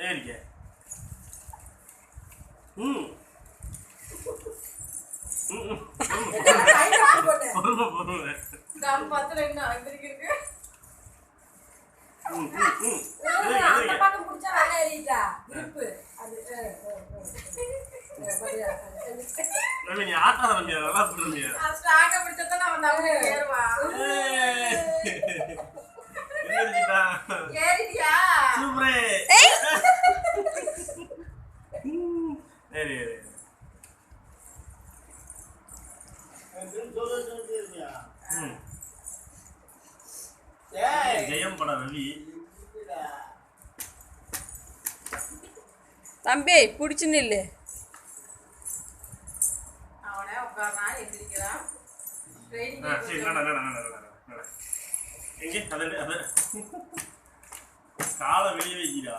ஏறிக்க. நீ ஆட்டாத நம்பியா நல்லா சொல்லுங்க. ஜெயம் பட ரவி தம்பி பிடிச்சுன்னு இல்லை காலை வெளியே வைக்கிறா.